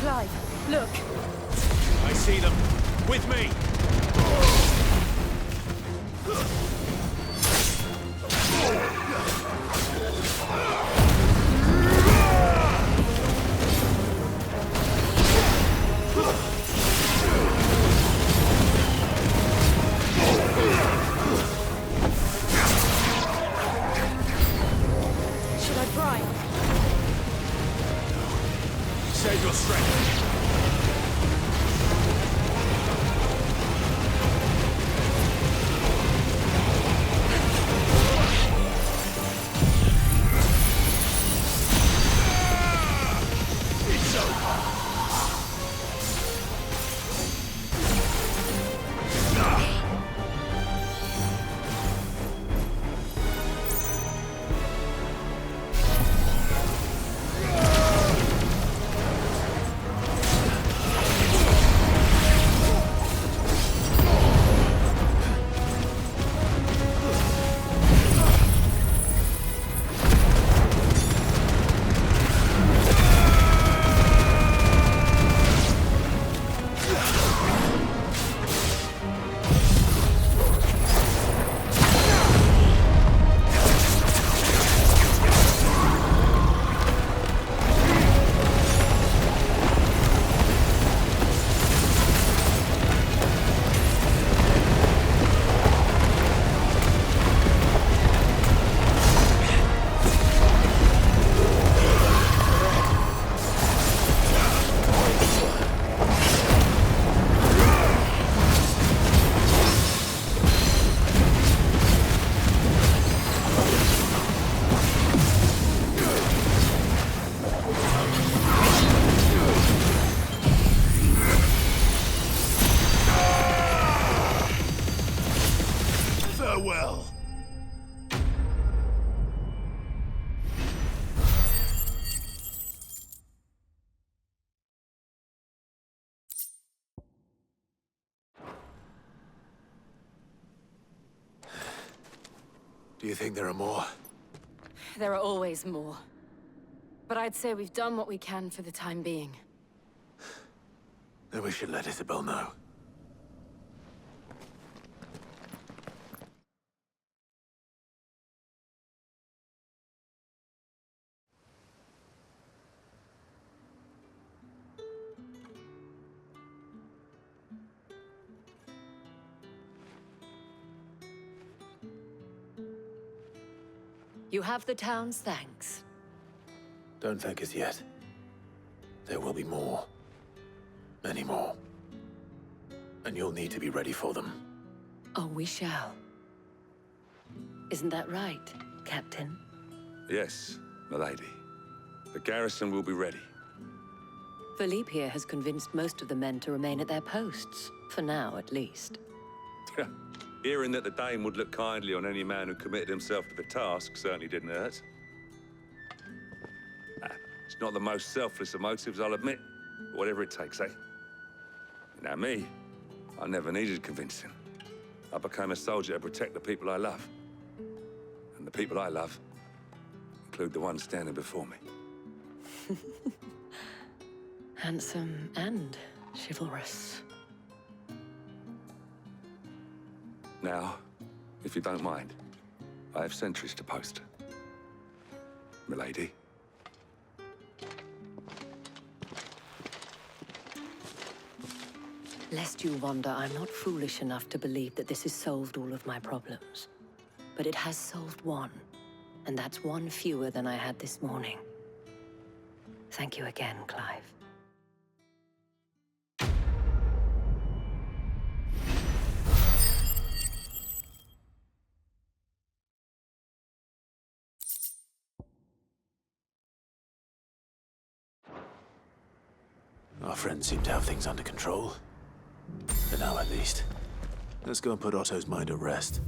Clive, look. I see them. With me! Should I try? Save your strength. Farewell. Do you think there are more? There are always more. But I'd say we've done what we can for the time being. Then we should let Isabel know. You have the town's thanks. Don't thank us yet. There will be more. Many more. And you'll need to be ready for them. Oh, we shall. Isn't that right, Captain? Yes, milady. The garrison will be ready. Philippe here has convinced most of the men to remain at their posts. For now, at least. Hearing that the Dane would look kindly on any man who committed himself to the task certainly didn't hurt. It's not the most selfless of motives, I'll admit. But whatever it takes, eh? Now me, I never needed convincing. I became a soldier to protect the people I love. And the people I love include the ones standing before me. Handsome and chivalrous. Now, if you don't mind, I have sentries to post. Milady. Lest you wonder, I'm not foolish enough to believe that this has solved all of my problems. But it has solved one, and that's one fewer than I had this morning. Thank you again, Clive. Our friends seem to have things under control. For now, at least. Let's go and put Otto's mind at rest.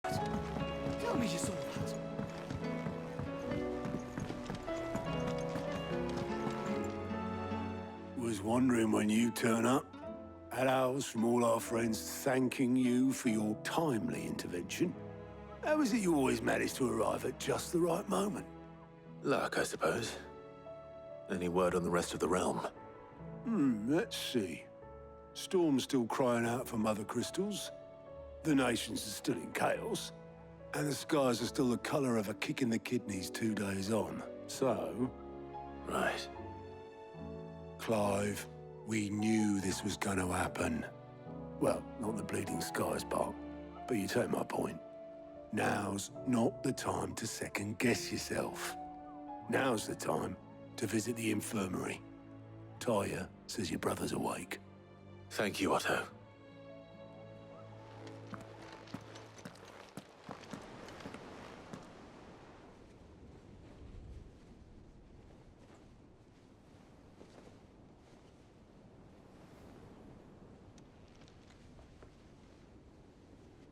Tell me you saw that. Was always wondering when you turn up. Hellos from all our friends thanking you for your timely intervention. How is it you always manage to arrive at just the right moment? Luck, I suppose. Any word on the rest of the realm? Let's see. Storm's still crying out for Mother Crystals. The nations are still in chaos. And the skies are still the color of a kick in the kidneys 2 days on. So... Right. Clive, we knew this was going to happen. Well, not the bleeding skies part, but you take my point. Now's not the time to second-guess yourself. Now's the time to visit the infirmary. Talia says your brother's awake. Thank you, Otto.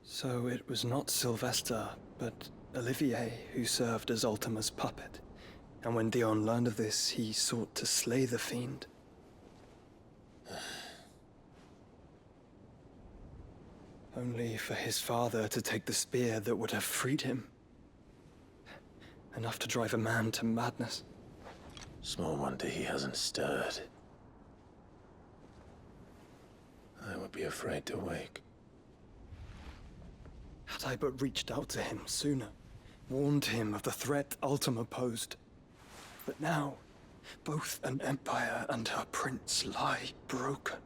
So it was not Sylvester, but Olivier who served as Ultima's puppet. And when Dion learned of this, he sought to slay the fiend. Only for his father to take the spear that would have freed him. Enough to drive a man to madness. Small wonder he hasn't stirred. I would be afraid to wake. Had I but reached out to him sooner, warned him of the threat Ultima posed. But now, both an empire and her prince lie broken.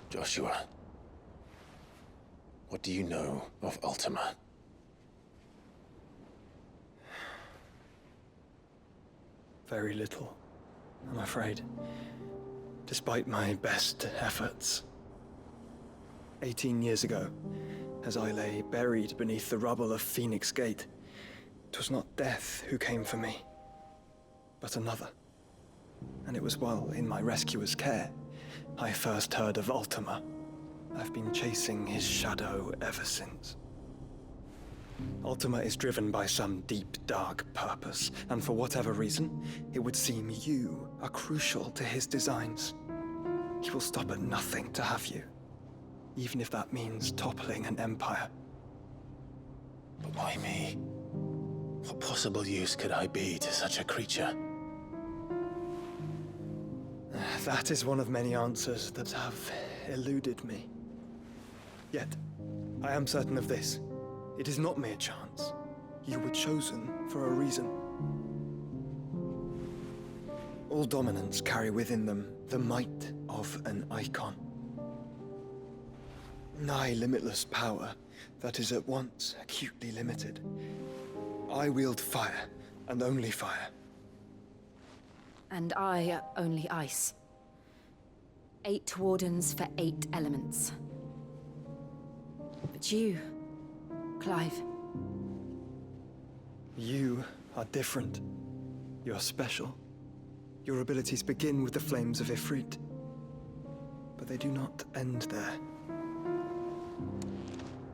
Joshua, what do you know of Ultima? Very little, I'm afraid. Despite my best efforts. 18 years ago, as I lay buried beneath the rubble of Phoenix Gate, 'twas not death who came for me, but another. And it was while in my rescuer's care, I first heard of Ultima. I've been chasing his shadow ever since. Ultima is driven by some deep, dark purpose, and for whatever reason, it would seem you are crucial to his designs. He will stop at nothing to have you, even if that means toppling an empire. But why me? What possible use could I be to such a creature? That is one of many answers that have eluded me. Yet, I am certain of this. It is not mere chance. You were chosen for a reason. All dominants carry within them the might of an icon. Nigh limitless power that is at once acutely limited. I wield fire, and only fire. And I only ice. 8 wardens for 8 elements. But you, Clive. You are different. You're special. Your abilities begin with the flames of Ifrit. But they do not end there.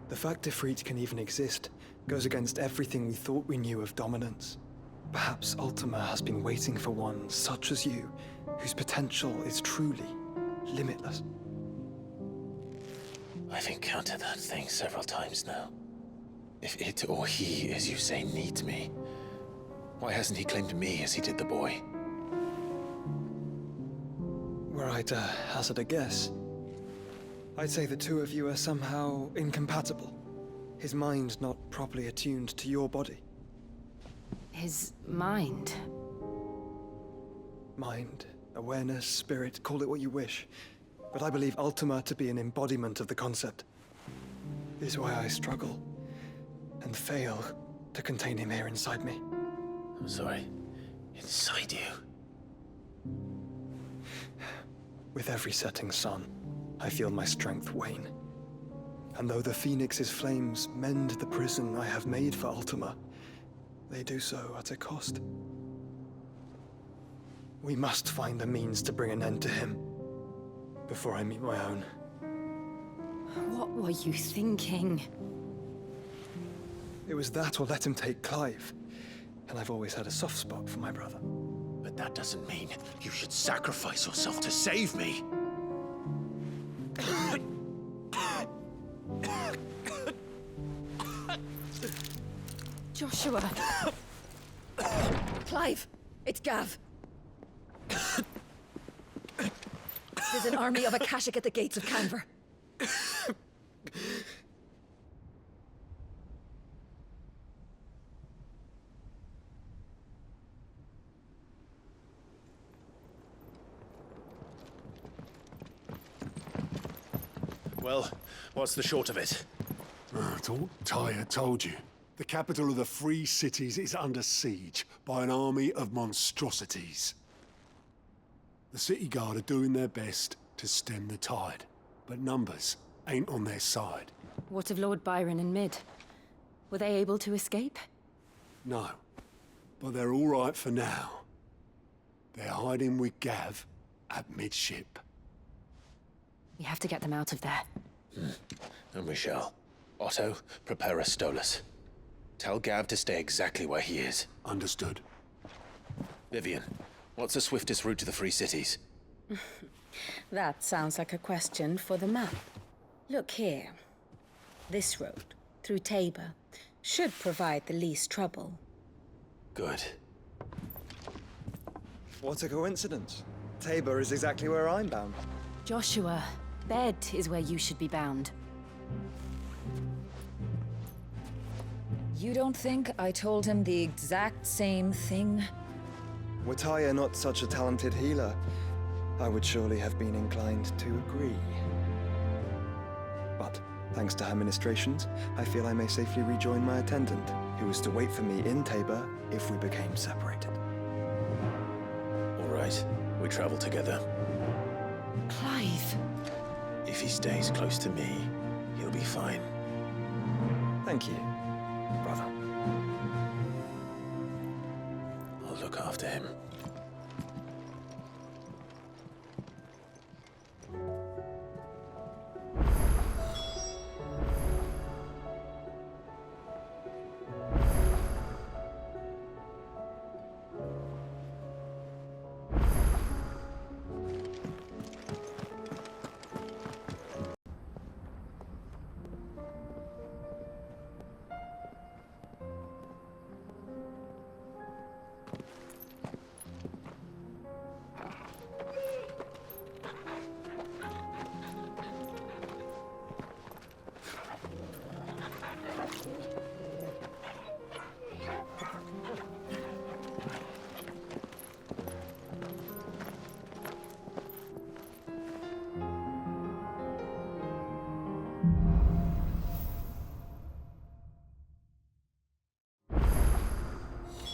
The fact Ifrit can even exist goes against everything we thought we knew of dominance. Perhaps Ultima has been waiting for one such as you, whose potential is truly limitless. I've encountered that thing several times now. If it or he, as you say, needs me, why hasn't he claimed me as he did the boy? Were I to hazard a guess, I'd say the two of you are somehow incompatible. His mind not properly attuned to your body. His mind. Mind, awareness, spirit, call it what you wish. But I believe Ultima to be an embodiment of the concept. This is why I struggle and fail to contain him here inside me. I'm sorry. Inside you? With every setting sun, I feel my strength wane. And though the Phoenix's flames mend the prison I have made for Ultima, they do so at a cost. We must find a means to bring an end to him before I meet my own. What were you thinking? It was that or let him take Clive. And I've always had a soft spot for my brother. But But that doesn't mean you should sacrifice yourself to save me. Joshua! Clive! It's Gav! There's an army of Akashic at the gates of Canver. Well, what's the short of it? It's all Tyre told you. The capital of the Free Cities is under siege by an army of monstrosities. The city guard are doing their best to stem the tide, but numbers ain't on their side. What of Lord Byron and Mid? Were they able to escape? No, but they're all right for now. They're hiding with Gav at midship. We have to get them out of there. And we shall. Otto, prepare a Stolas. Tell Gav to stay exactly where he is. Understood. Vivian, what's the swiftest route to the Free Cities? That sounds like a question for the map. Look here. This road, through Tabor, should provide the least trouble. Good. What a coincidence. Tabor is exactly where I'm bound. Joshua, bed is where you should be bound. You don't think I told him the exact same thing? Were Tyre not such a talented healer, I would surely have been inclined to agree. But, thanks to her ministrations, I feel I may safely rejoin my attendant, who is to wait for me in Tabor if we became separated. All right, we travel together. Clive! If he stays close to me, he'll be fine. Thank you, brother. I'll look after him.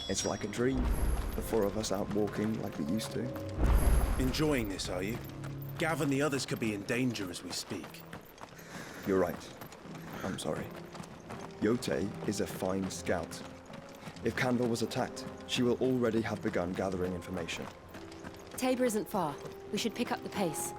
It's like a dream. The four of us out walking like we used to. Enjoying this, are you? Gav and the others could be in danger as we speak. You're right. I'm sorry. Yote is a fine scout. If Canver was attacked, she will already have begun gathering information. Tabor isn't far. We should pick up the pace.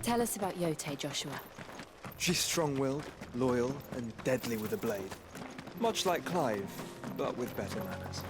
Tell us about Yote, Joshua. She's strong-willed, loyal, and deadly with a blade. Much like Clive, but with better manners.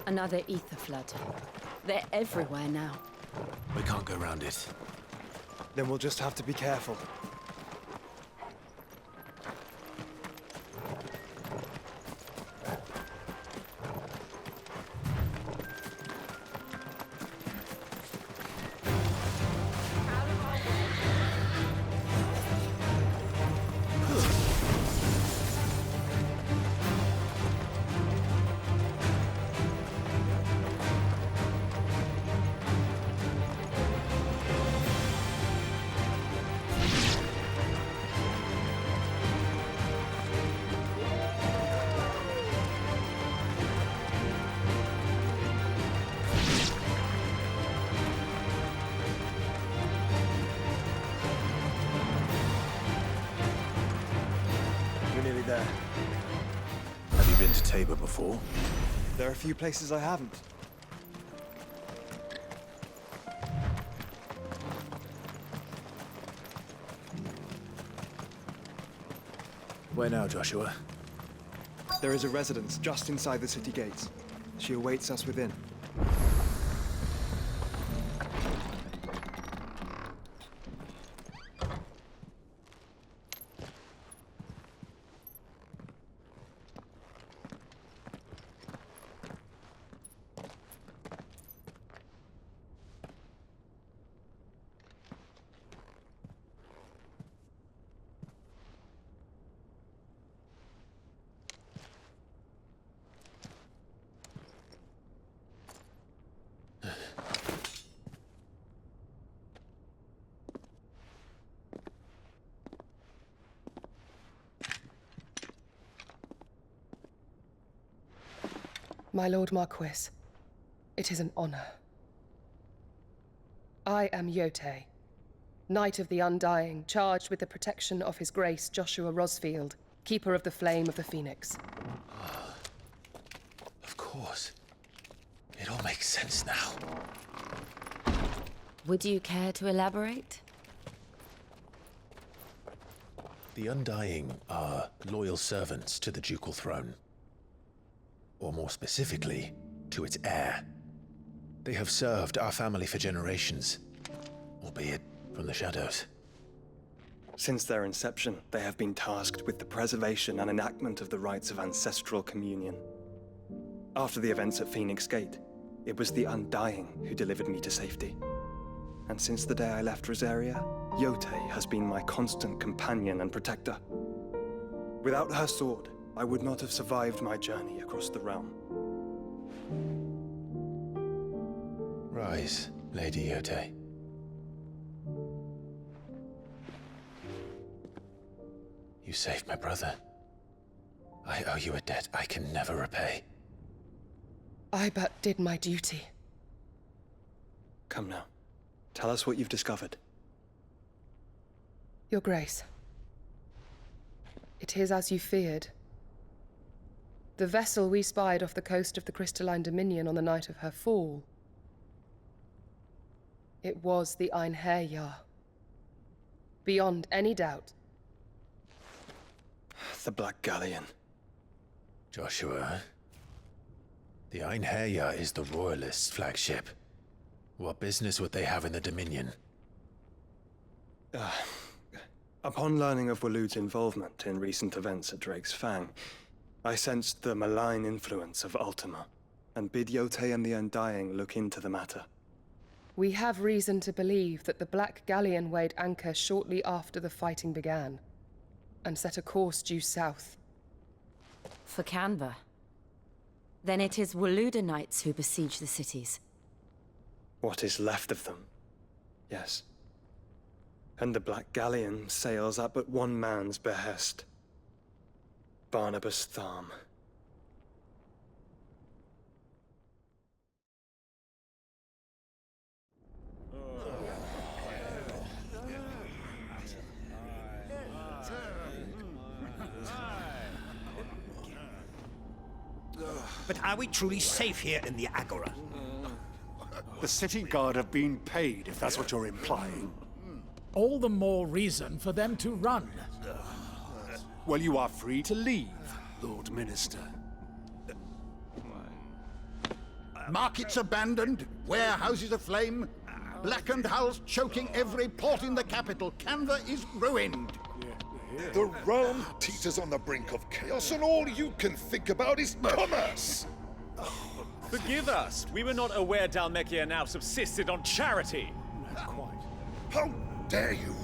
Another ether flood. They're everywhere now. We can't go around it. Then we'll just have to be careful. We're nearly there. Have you been to Tabor before? There are a few places I haven't. Where now, Joshua? There is a residence just inside the city gates. She awaits us within. My Lord Marquis, it is an honor. I am Yote, Knight of the Undying, charged with the protection of His Grace Joshua Rosfield, Keeper of the Flame of the Phoenix. Of course. It all makes sense now. Would you care to elaborate? The Undying are loyal servants to the ducal throne. Or more specifically, to its heir. They have served our family for generations, albeit from the shadows. Since their inception, they have been tasked with the preservation and enactment of the rites of ancestral communion. After the events at Phoenix Gate, it was the Undying who delivered me to safety. And since the day I left Rosaria, Yote has been my constant companion and protector. Without her sword, I would not have survived my journey across the realm. Rise, Lady Yote. You saved my brother. I owe you a debt I can never repay. I but did my duty. Come now. Tell us what you've discovered. Your Grace. It is as you feared. The vessel we spied off the coast of the Crystalline Dominion on the night of her fall. It was the Einherjar. Beyond any doubt. The Black Galleon. Joshua, the Einherjar is the Royalists' flagship. What business would they have in the Dominion? Upon learning of Waloed's involvement in recent events at Drake's Fang, I sensed the malign influence of Ultima, and bid Yote and the Undying look into the matter. We have reason to believe that the Black Galleon weighed anchor shortly after the fighting began, and set a course due south. For Canva. Then it is Waluda knights who besiege the cities. What is left of them? Yes. And the Black Galleon sails at but one man's behest. Barnabas Tharm. But are we truly safe here in the Agora? The city guard have been paid, if that's what you're implying. All the more reason for them to run. Well, you are free to leave, Lord Minister. Markets abandoned, warehouses aflame, blackened hulls choking every port in the capital. Canva is ruined. The realm teeters on the brink of chaos, and all you can think about is commerce! Forgive us! We were not aware Dhalmekia now subsisted on charity! Not quite. How dare you!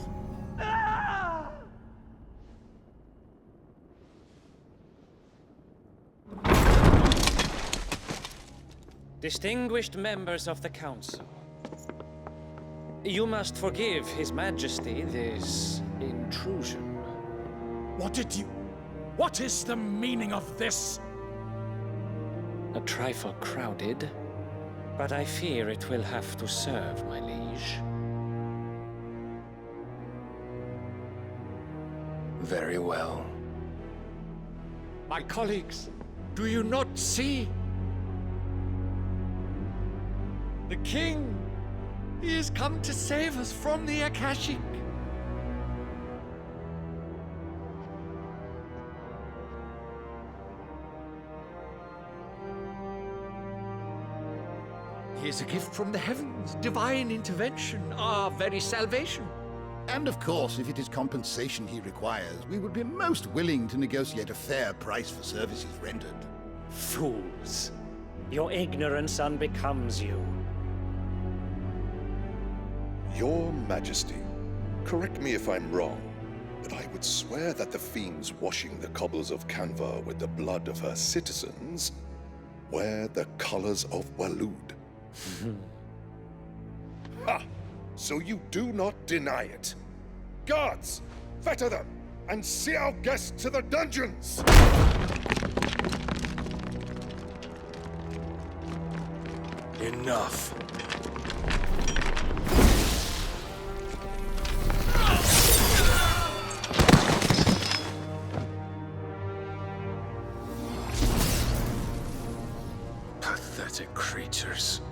Distinguished members of the Council, you must forgive His Majesty this intrusion. What is the meaning of this? A trifle crowded, but I fear it will have to serve, my liege. Very well. My colleagues, do you not see? The king! He has come to save us from the Akashic! He is a gift from the heavens, divine intervention, our very salvation. And of course, if it is compensation he requires, we would be most willing to negotiate a fair price for services rendered. Fools! Your ignorance unbecomes you. Your Majesty, correct me if I'm wrong, but I would swear that the fiends washing the cobbles of Canva with the blood of her citizens wear the colors of Walud. Ha! So you do not deny it. Guards, fetter them, and see our guests to the dungeons! Enough. Pathetic creatures.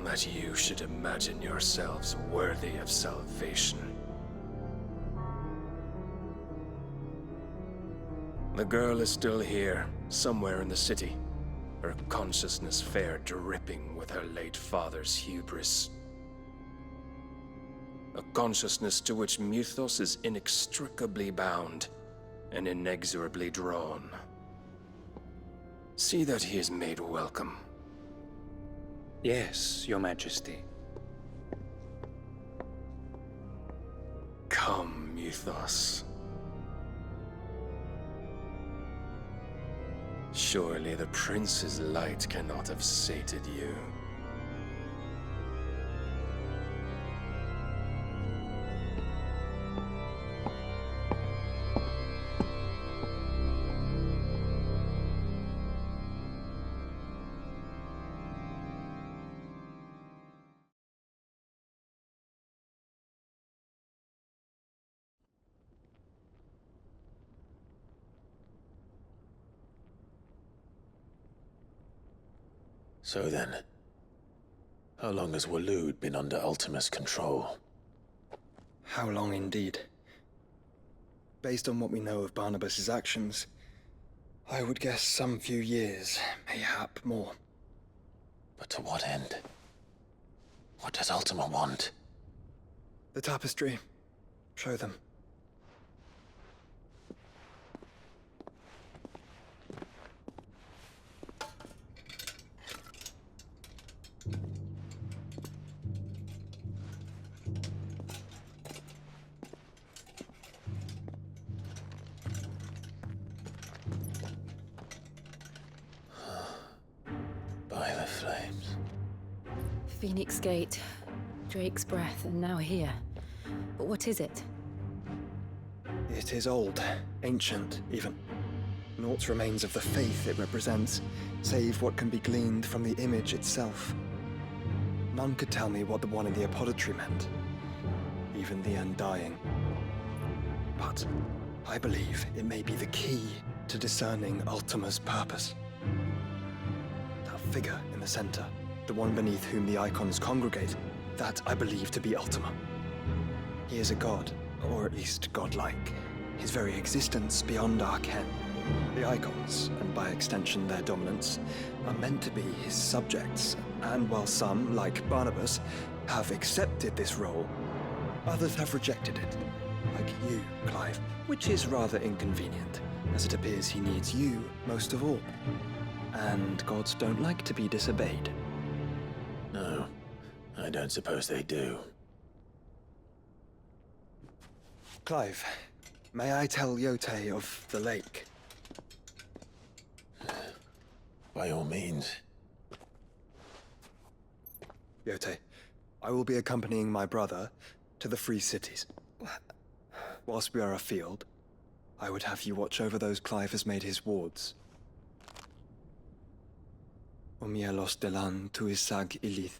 That you should imagine yourselves worthy of salvation. The girl is still here, somewhere in the city. Her consciousness fair dripping with her late father's hubris. A consciousness to which Mythos is inextricably bound and inexorably drawn. See that he is made welcome. Yes, Your Majesty. Come, Mythos. Surely the prince's light cannot have sated you. So then, how long has Walud been under Ultima's control? How long indeed? Based on what we know of Barnabas's actions, I would guess some few years, mayhap more. But to what end? What does Ultima want? The tapestry. Show them. Phoenix Gate, Drake's Breath, and now here. But what is it? It is old, ancient, even. Naught remains of the faith it represents, save what can be gleaned from the image itself. None could tell me what the one in the apothecary meant, even the Undying. But I believe it may be the key to discerning Ultima's purpose. That figure in the center, the one beneath whom the icons congregate, that I believe to be Ultima. He is a god, or at least godlike, his very existence beyond our ken. The icons, and by extension their dominants, are meant to be his subjects, and while some, like Barnabas, have accepted this role, others have rejected it, like you, Clive, which is rather inconvenient, as it appears he needs you most of all. And gods don't like to be disobeyed. No, I don't suppose they do. Clive, may I tell Yote of the lake? By all means. Yote, I will be accompanying my brother to the Free Cities. Whilst we are afield, I would have you watch over those Clive has made his wards. Omielos delan tuisag ilith.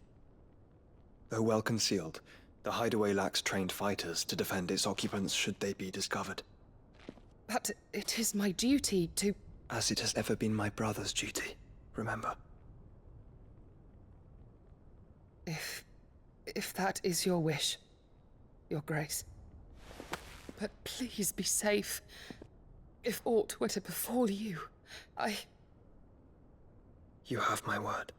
Though well concealed, the hideaway lacks trained fighters to defend its occupants should they be discovered. But it is my duty to... As it has ever been my brother's duty, remember. If that is your wish, Your Grace. But please be safe. If aught were to befall you, You have my word.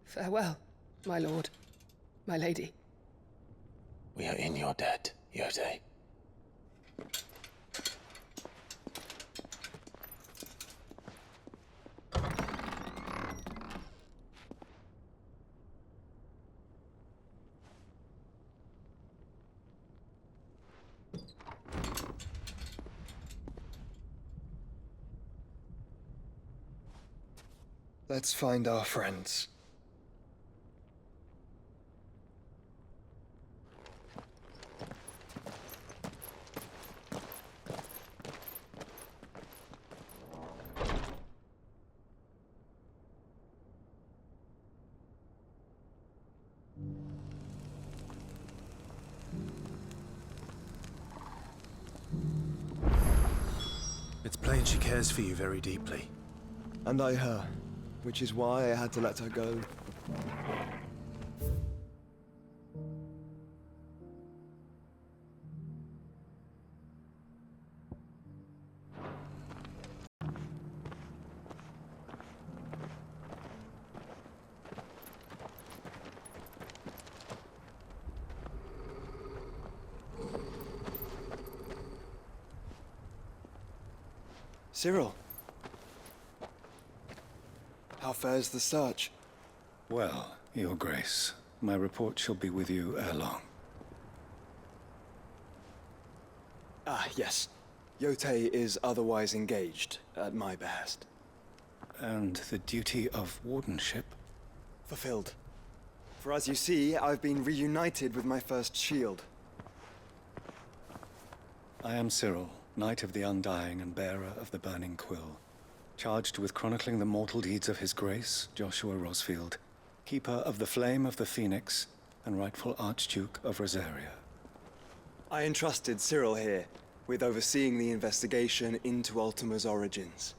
Farewell, my lord, my lady. We are in your debt, Yote. Let's find our friends. It's plain she cares for you very deeply. And I her, which is why I had to let her go. Cyril. How fares the search? Well, Your Grace, my report shall be with you ere long. Ah, yes. Yote is otherwise engaged, at my behest. And the duty of wardenship? Fulfilled. For as you see, I've been reunited with my first shield. I am Cyril, Knight of the Undying and bearer of the Burning Quill, charged with chronicling the mortal deeds of His Grace, Joshua Rosfield, Keeper of the Flame of the Phoenix, and rightful Archduke of Rosaria. I entrusted Cyril here with overseeing the investigation into Ultima's origins.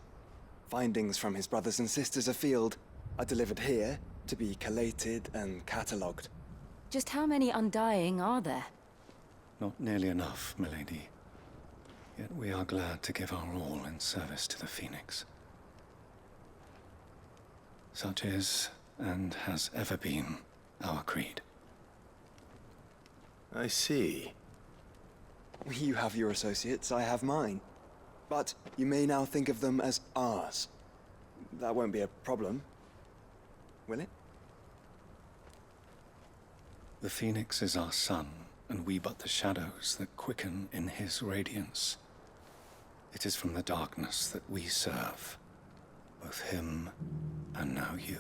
Findings from his brothers and sisters afield are delivered here to be collated and catalogued. Just how many Undying are there? Not nearly enough, milady. Yet we are glad to give our all in service to the Phoenix. Such is, and has ever been, our creed. I see. You have your associates, I have mine. But you may now think of them as ours. that won't be a problem, will it? The Phoenix is our sun, and we but the shadows that quicken in his radiance. It is from the darkness that we serve, both him and now you.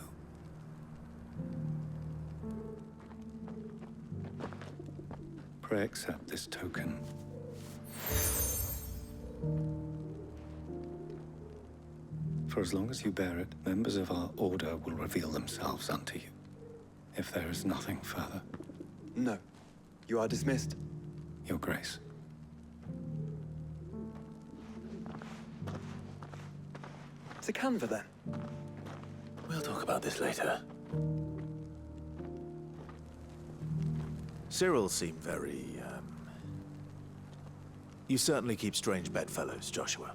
Pray accept this token. For as long as you bear it, members of our order will reveal themselves unto you, if there is nothing further. No. You are dismissed. Your Grace. To Canva, then. We'll talk about this later. Cyril seemed very, You certainly keep strange bedfellows, Joshua.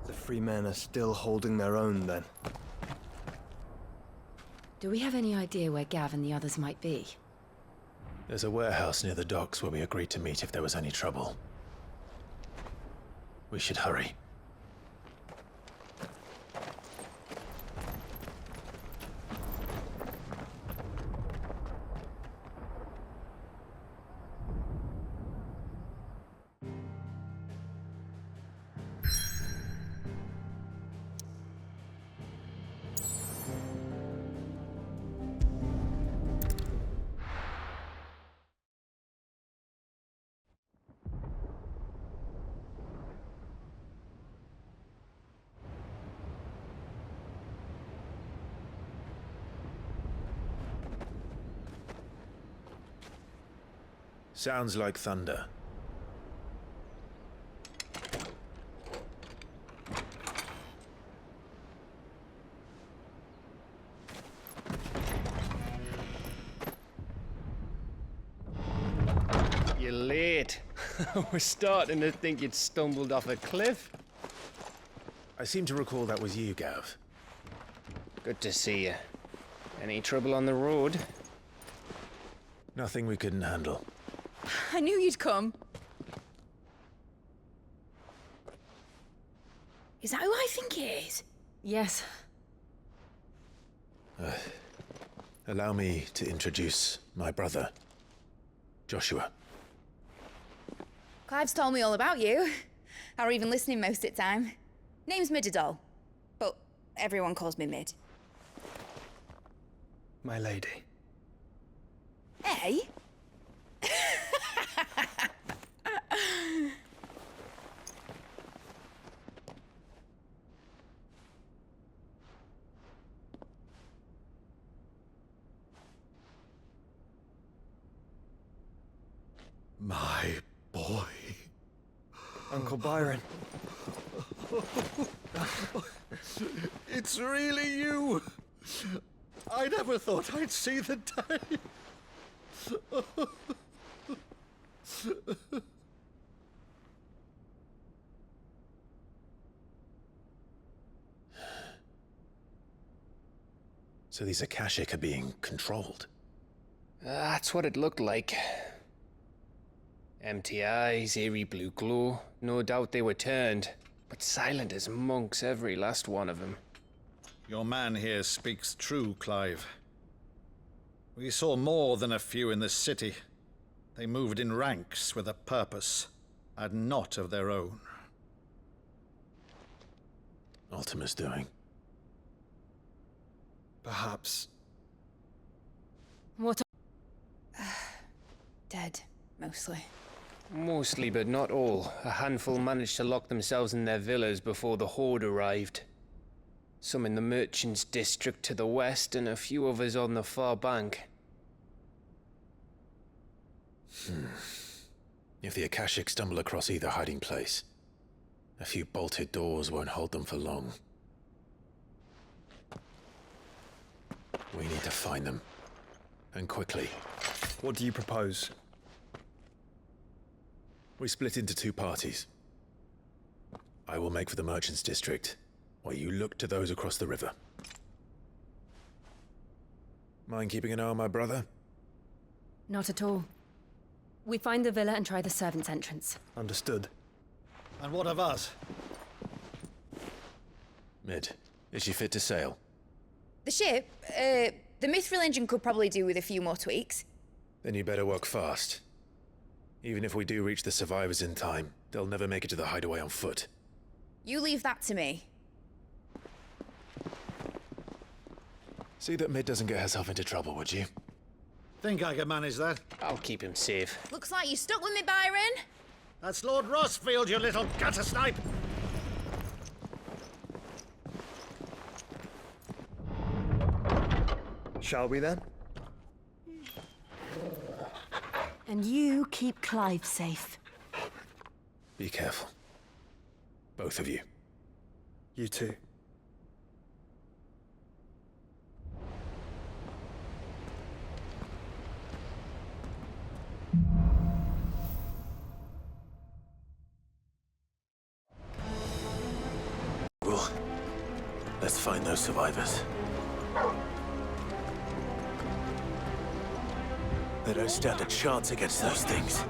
The free men are still holding their own, then. Do we have any idea where Gav and the others might be? There's a warehouse near the docks where we agreed to meet if there was any trouble. We should hurry. Sounds like thunder. You're late. We're starting to think you'd stumbled off a cliff. I seem to recall that was you, Gav. Good to see you. Any trouble on the road? Nothing we couldn't handle. I knew you'd come. Is that who I think it is? Yes. Allow me to introduce my brother, Joshua. Clive's told me all about you. Or even listening most of the time. Name's Midadol, but everyone calls me Mid. My lady. Hey? My boy. Uncle Byron. It's really you! I never thought I'd see the day. So these Akashic are being controlled? That's what it looked like. Empty eyes, eerie blue glow. No doubt they were turned, but silent as monks, every last one of them. Your man here speaks true, Clive. We saw more than a few in this city. They moved in ranks with a purpose, and not of their own. Ultima's doing. Perhaps. What? Dead, mostly. Mostly, but not all. A handful managed to lock themselves in their villas before the Horde arrived. Some in the Merchants' District to the west, and a few others on the far bank. If the Akashic stumble across either hiding place, a few bolted doors won't hold them for long. We need to find them. And quickly. What do you propose? We split into two parties. I will make for the Merchants' District, while you look to those across the river. Mind keeping an eye on my brother? Not at all. We find the villa and try the servants' entrance. Understood. And what of us? Mid, is she fit to sail? The ship, the Mithril engine could probably do with a few more tweaks. Then you better work fast. Even if we do reach the survivors in time, they'll never make it to the hideaway on foot. You leave that to me. See that Mid doesn't get herself into trouble, would you? Think I can manage that? I'll keep him safe. Looks like you stuck with me, Byron. That's Lord Rossfield, you little gutter snipe! Shall we then? And you keep Clive safe. Be careful. Both of you. You too. Let's find those survivors. They don't stand a chance against those things.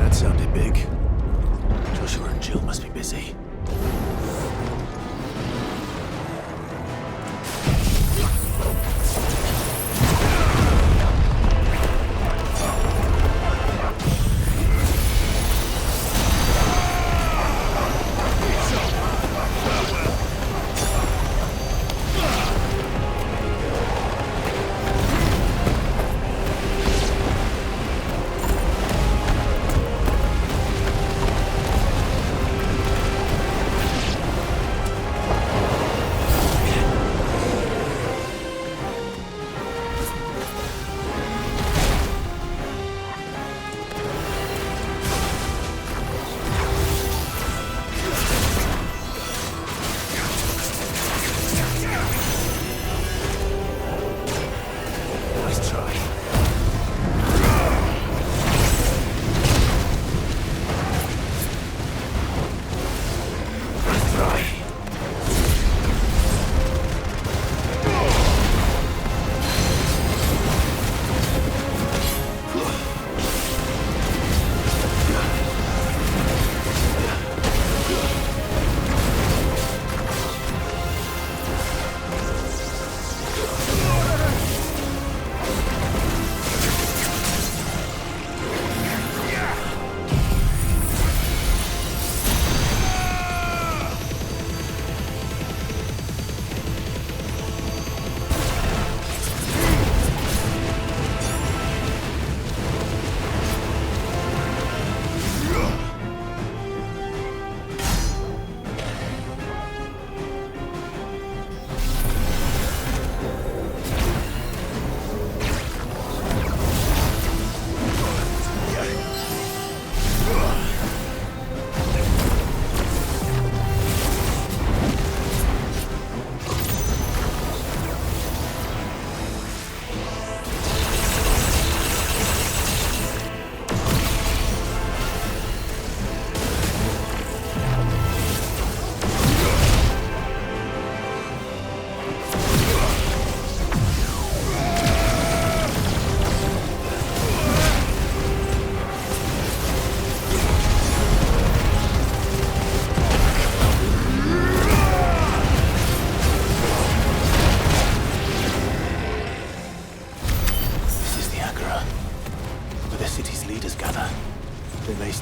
That sounded big. Joshua and Jill must be busy.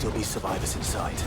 still be survivors inside.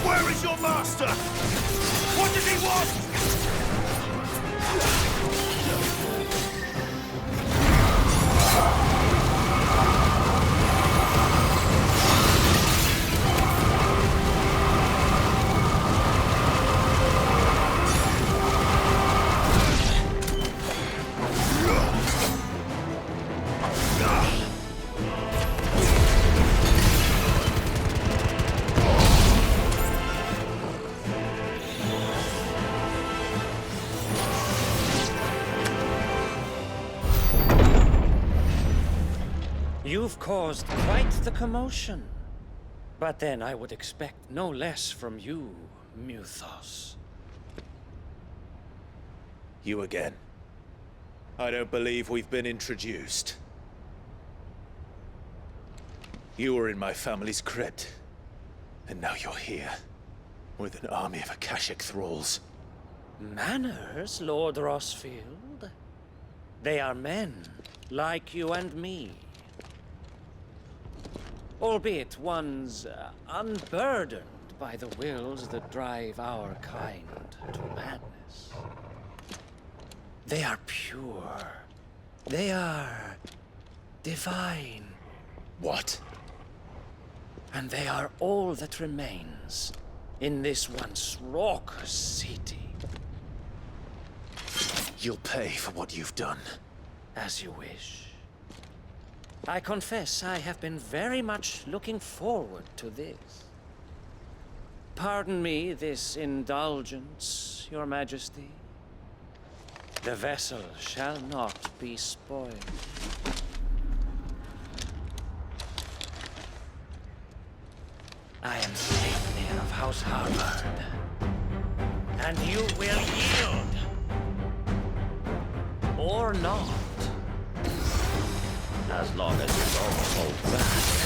Where is your master? What does he want? You've caused quite the commotion. But then I would expect no less from you, Muthos. You again. I don't believe we've been introduced. You were in my family's crypt, and now you're here, with an army of Akashic thralls. Manners, Lord Rosfield? They are men, like you and me. Albeit ones unburdened by the wills that drive our kind to madness. They are pure. They are divine. What? And they are all that remains in this once raucous city. You'll pay for what you've done. As you wish. I confess I have been very much looking forward to this. Pardon me this indulgence, Your Majesty. The vessel shall not be spoiled. I am Saintnir of House Harvard. And you will yield. Or not. As long as you don't hold back.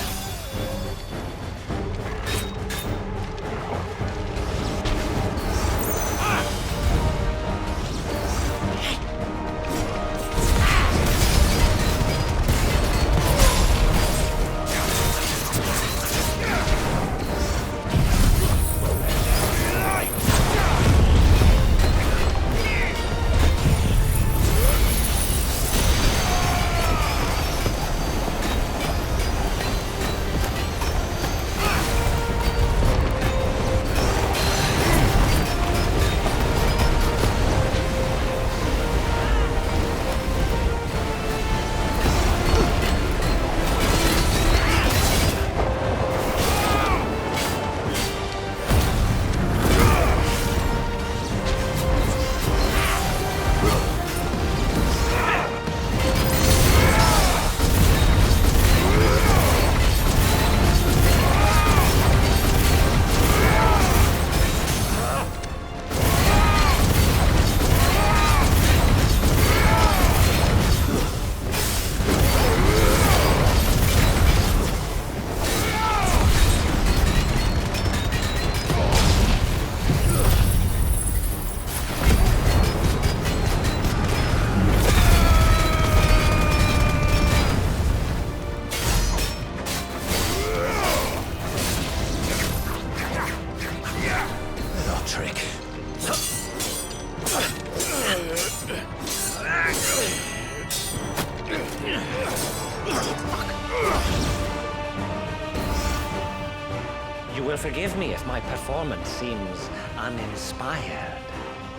You will forgive me if my performance seems uninspired.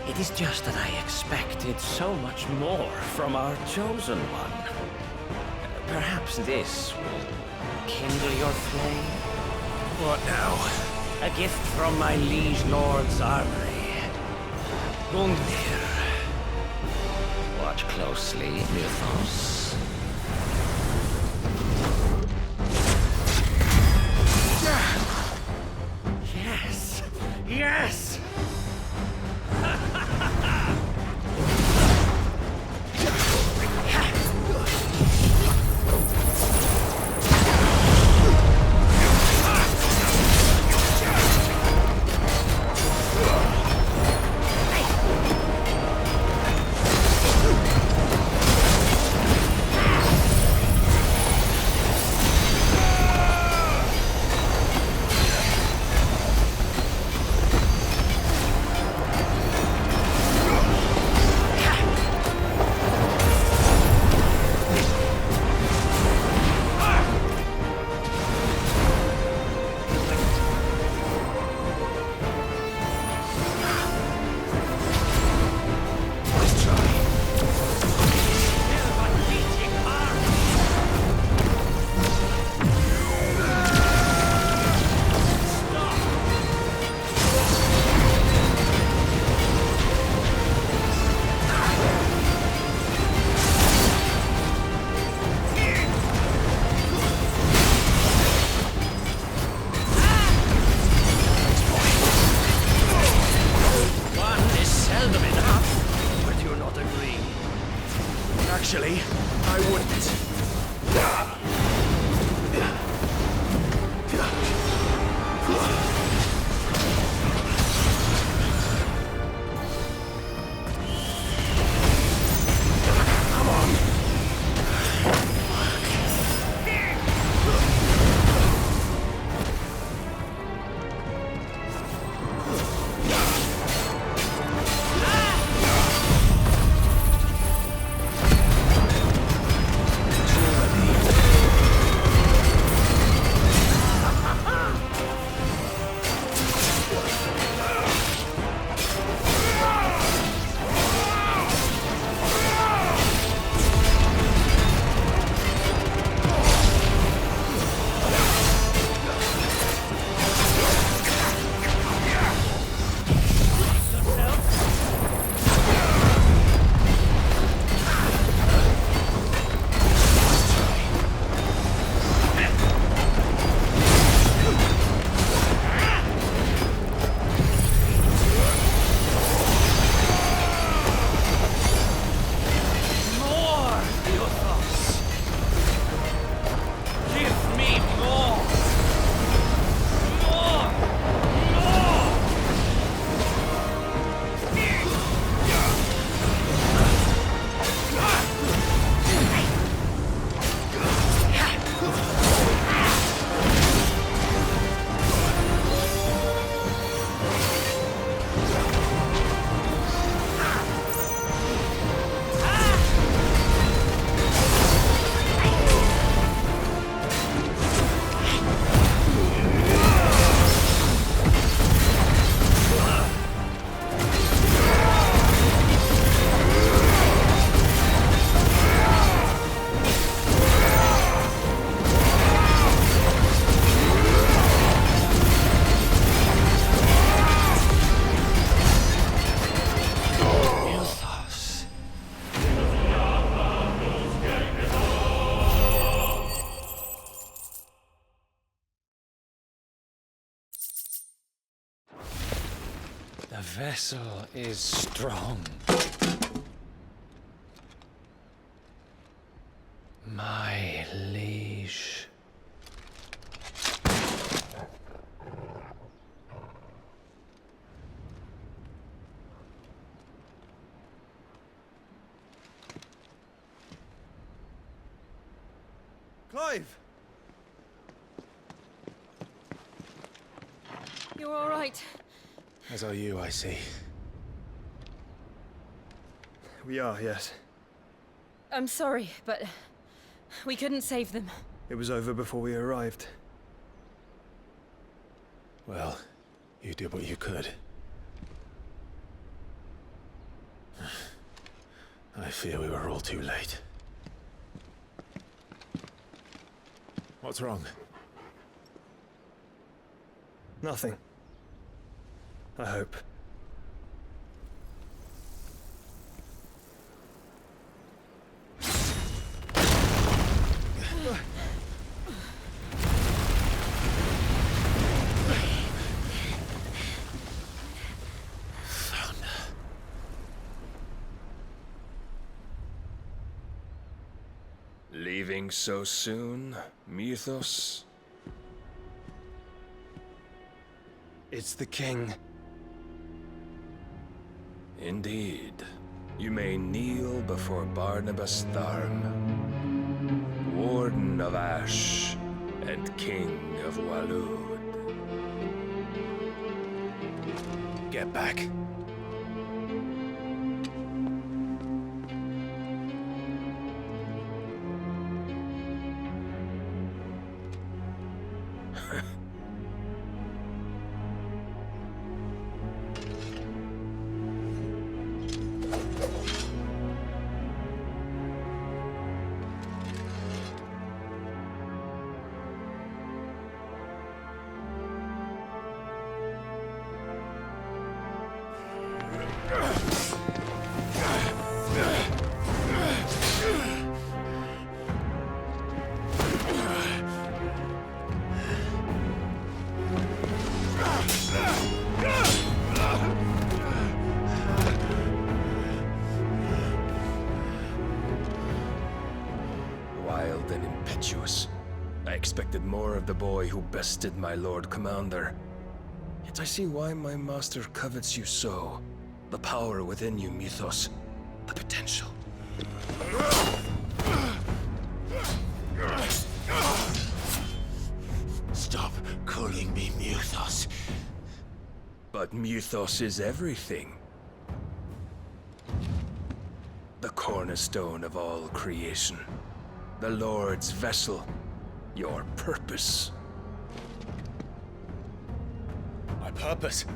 It is just that I expected so much more from our chosen one. Perhaps this will kindle your flame? What now? A gift from my liege lord's armory. Gungnir. Watch closely, Muthos. Yes! Yes! The vessel is strong. My liege. Clive! You're all right. As are you, I see. We are, yes. I'm sorry, but we couldn't save them. It was over before we arrived. Well, you did what you could. I fear we were all too late. What's wrong? Nothing. I hope. Leaving so soon, Mythos? It's the king. Indeed. You may kneel before Barnabas Tharm, Warden of Ash and King of Waloed. Get back. Wild and impetuous. I expected more of the boy who bested my Lord Commander. Yet I see why my master covets you so. The power within you, Mythos. The potential. Stop calling me Mythos. But Mythos is everything. The cornerstone of all creation. The Lord's vessel. Your purpose. My purpose?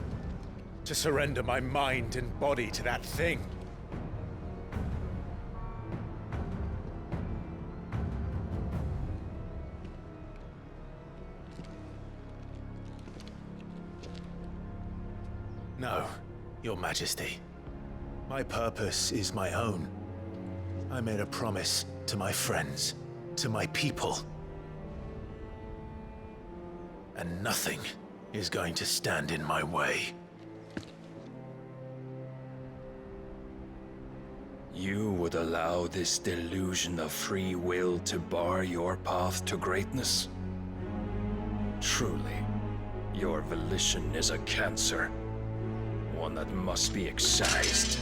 To surrender my mind and body to that thing. No, Your Majesty. My purpose is my own. I made a promise to my friends, to my people. And nothing is going to stand in my way. You would allow this delusion of free will to bar your path to greatness? Truly, your volition is a cancer. One that must be excised.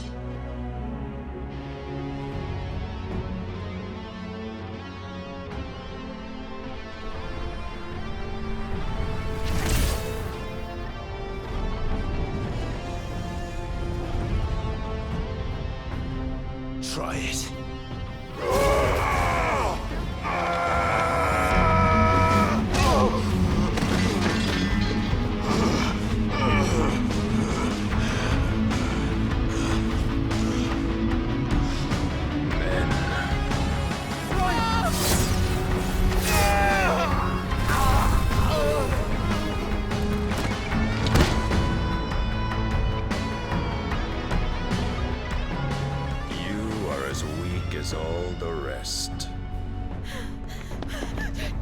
Try it. As all the rest.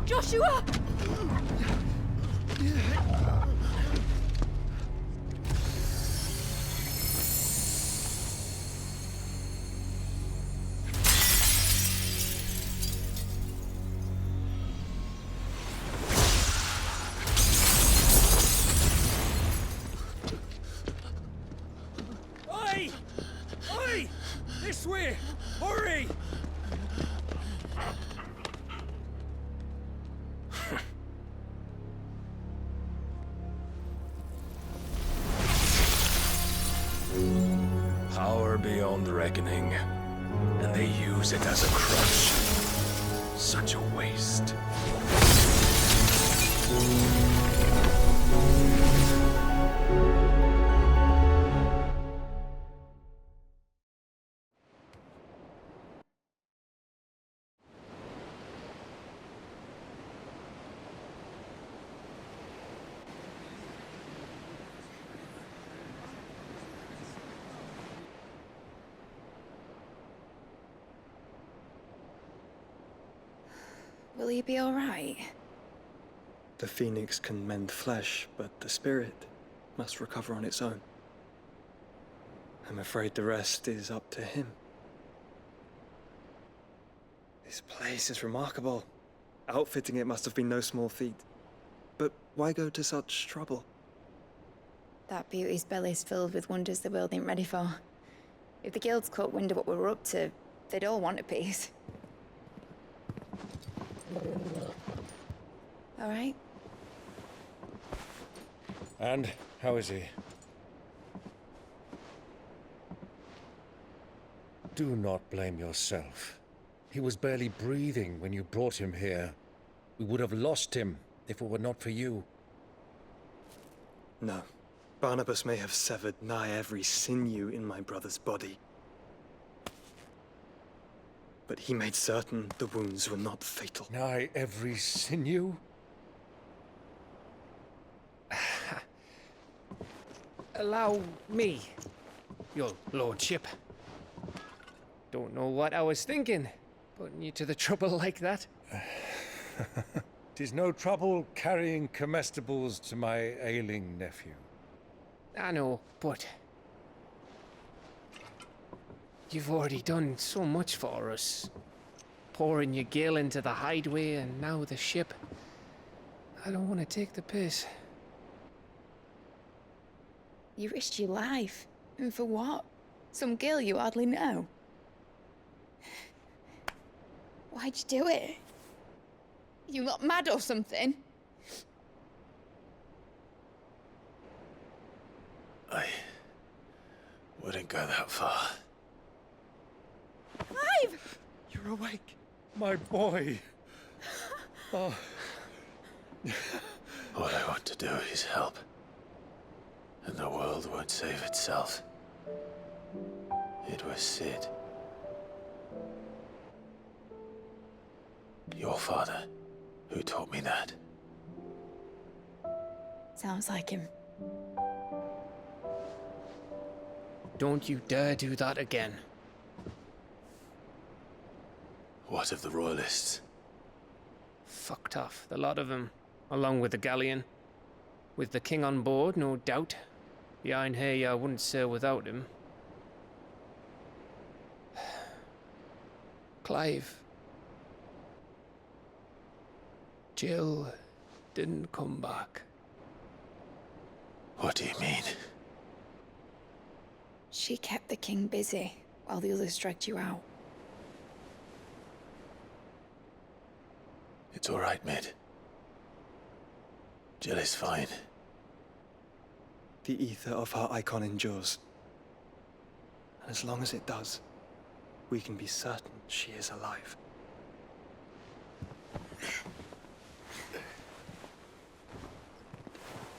Joshua! This way! Hurry! Power beyond reckoning, and they use it as a crutch. Such a waste. Will he be all right? The phoenix can mend flesh, but the spirit must recover on its own. I'm afraid the rest is up to him. This place is remarkable. Outfitting it must have been no small feat. But why go to such trouble? That beauty's belly's filled with wonders the world ain't ready for. If the guilds caught wind of what we were up to, they'd all want a piece. All right? And how is he? Do not blame yourself. He was barely breathing when you brought him here. We would have lost him if it were not for you. No. Barnabas may have severed nigh every sinew in my brother's body. But he made certain the wounds were not fatal. Nigh every sinew? Allow me, your lordship. Don't know what I was thinking, putting you to the trouble like that. 'Tis no trouble carrying comestibles to my ailing nephew. I know, but you've already done so much for us. Pouring your gale into the hideaway and now the ship. I don't want to take the piss. You risked your life. And for what? Some girl you hardly know. Why'd you do it? You not mad or something? I wouldn't go that far. Clive! You're awake, my boy. Oh. All I want to do is help. And the world won't save itself. It was Sid. Your father, who taught me that. Sounds like him. Don't you dare do that again. What of the Royalists? Fucked off, the lot of them, along with the galleon. With the king on board, no doubt. Behind here, I wouldn't sail without him. Clive. Jill didn't come back. What do you mean? She kept the king busy while the others dragged you out. It's all right, Mid. Jill is fine. The ether of her icon endures. And as long as it does, we can be certain she is alive.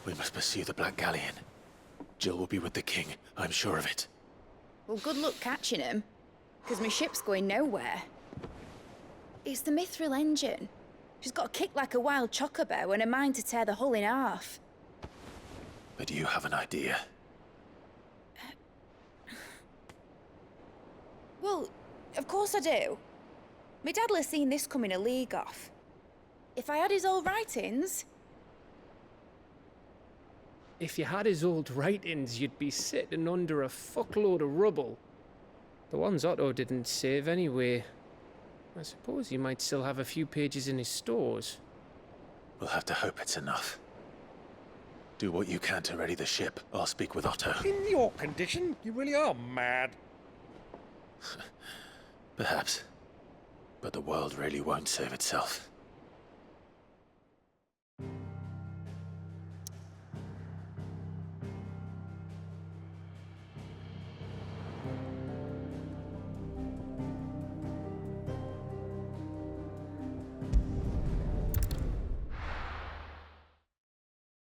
We must pursue the Black Galleon. Jill will be with the king, I'm sure of it. Well, good luck catching him, because my ship's going nowhere. It's the Mithril engine. She's got a kick like a wild chocobo and a mind to tear the hull in half. But do you have an idea? Well, of course I do. My dad'll have seen this coming a league off. If I had his old writings... If you had his old writings, you'd be sitting under a fuckload of rubble. The ones Otto didn't save anyway. I suppose he might still have a few pages in his stores. We'll have to hope it's enough. Do what you can to ready the ship. I'll speak with Otto. In your condition, you really are mad. Perhaps. But the world really won't save itself.